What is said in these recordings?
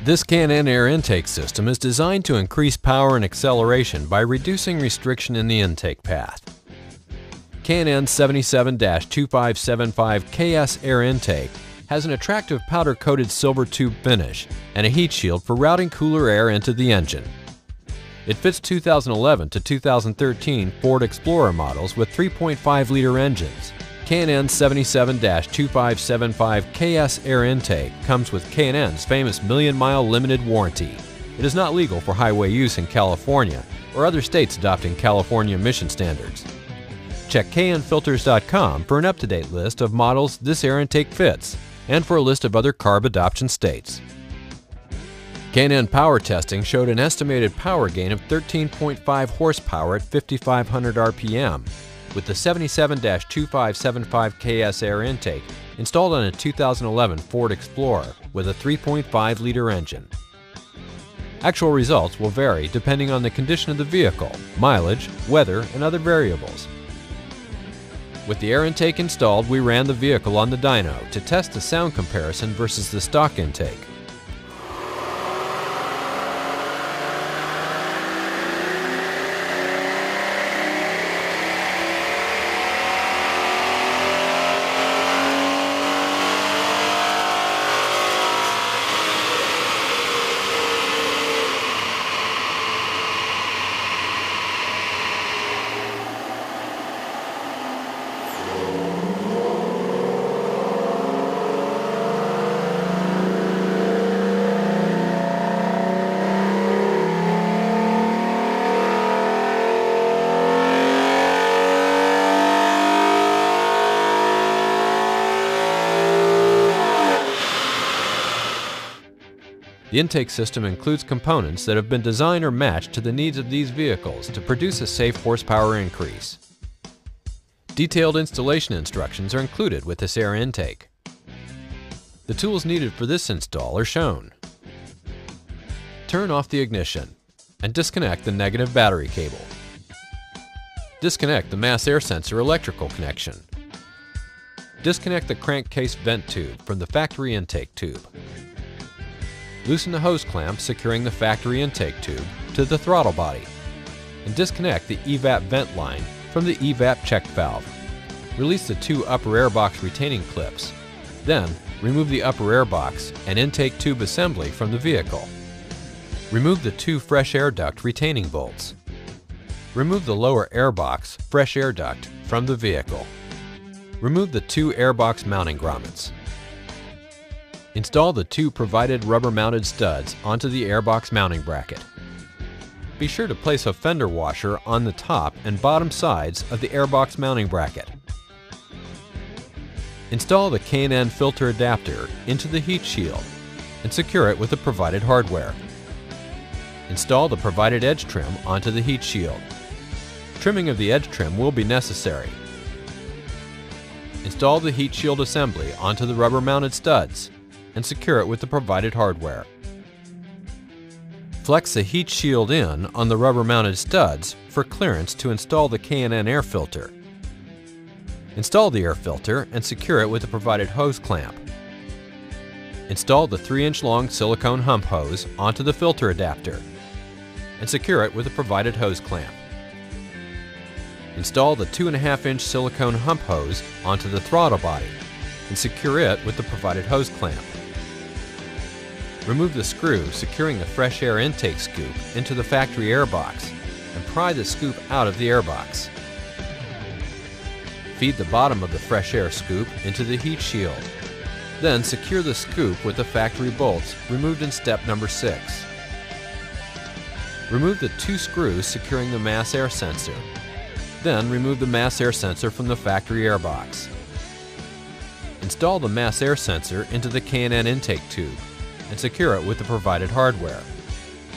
This K&N Air Intake system is designed to increase power and acceleration by reducing restriction in the intake path. K&N 77-2575KS Air Intake has an attractive powder-coated silver tube finish and a heat shield for routing cooler air into the engine. It fits 2011 to 2013 Ford Explorer models with 3.5-liter engines. K&N 77-2575KS Air Intake comes with K&N's famous million-mile limited warranty. It is not legal for highway use in California or other states adopting California emission standards. Check knfilters.com for an up-to-date list of models this air intake fits and for a list of other CARB adoption states. K&N power testing showed an estimated power gain of 13.5 horsepower at 5,500 RPM with the 77-2575KS Air Intake installed on a 2011 Ford Explorer with a 3.5-liter engine. Actual results will vary depending on the condition of the vehicle, mileage, weather, and other variables. With the air intake installed, we ran the vehicle on the dyno to test the sound comparison versus the stock intake. The intake system includes components that have been designed or matched to the needs of these vehicles to produce a safe horsepower increase. Detailed installation instructions are included with this air intake. The tools needed for this install are shown. Turn off the ignition and disconnect the negative battery cable. Disconnect the mass air sensor electrical connection. Disconnect the crankcase vent tube from the factory intake tube. Loosen the hose clamp securing the factory intake tube to the throttle body and disconnect the EVAP vent line from the EVAP check valve. Release the two upper air box retaining clips. Then, remove the upper air box and intake tube assembly from the vehicle. Remove the two fresh air duct retaining bolts. Remove the lower air box fresh air duct from the vehicle. Remove the two air box mounting grommets. Install the two provided rubber-mounted studs onto the airbox mounting bracket. Be sure to place a fender washer on the top and bottom sides of the airbox mounting bracket. Install the K&N filter adapter into the heat shield and secure it with the provided hardware. Install the provided edge trim onto the heat shield. Trimming of the edge trim will be necessary. Install the heat shield assembly onto the rubber-mounted studs and secure it with the provided hardware. Flex the heat shield in on the rubber-mounted studs for clearance to install the K&N air filter. Install the air filter and secure it with the provided hose clamp. Install the 3-inch long silicone hump hose onto the filter adapter and secure it with the provided hose clamp. Install the 2.5-inch silicone hump hose onto the throttle body and secure it with the provided hose clamp. Remove the screw securing the fresh air intake scoop into the factory airbox and pry the scoop out of the airbox. Feed the bottom of the fresh air scoop into the heat shield. Then secure the scoop with the factory bolts removed in step number 6. Remove the two screws securing the mass air sensor. Then remove the mass air sensor from the factory airbox. Install the mass air sensor into the K&N intake tube and secure it with the provided hardware.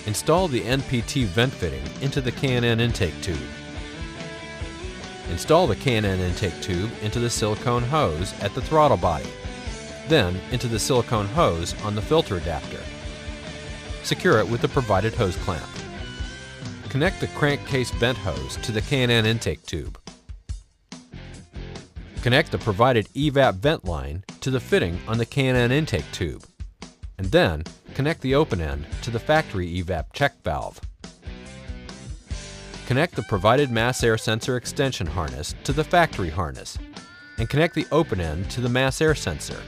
Install the NPT vent fitting into the K&N intake tube. Install the K&N intake tube into the silicone hose at the throttle body, then into the silicone hose on the filter adapter. Secure it with the provided hose clamp. Connect the crankcase vent hose to the K&N intake tube. Connect the provided EVAP vent line to the fitting on the K&N intake tube. and then connect the open end to the factory evap check valve. Connect the provided mass air sensor extension harness to the factory harness, and connect the open end to the mass air sensor.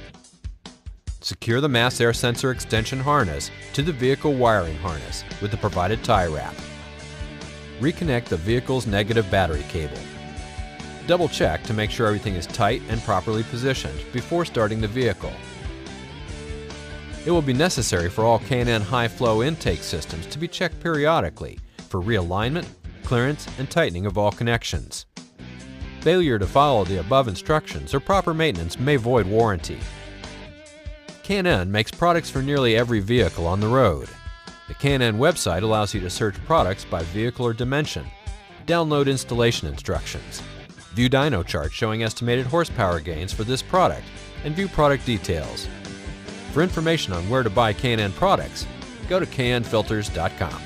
Secure the mass air sensor extension harness to the vehicle wiring harness with the provided tie wrap. Reconnect the vehicle's negative battery cable. Double check to make sure everything is tight and properly positioned before starting the vehicle. It will be necessary for all K&N high-flow intake systems to be checked periodically for realignment, clearance, and tightening of all connections. Failure to follow the above instructions or proper maintenance may void warranty. K&N makes products for nearly every vehicle on the road. The K&N website allows you to search products by vehicle or dimension, download installation instructions, view dyno charts showing estimated horsepower gains for this product, and view product details. For information on where to buy K&N products, go to knfilters.com.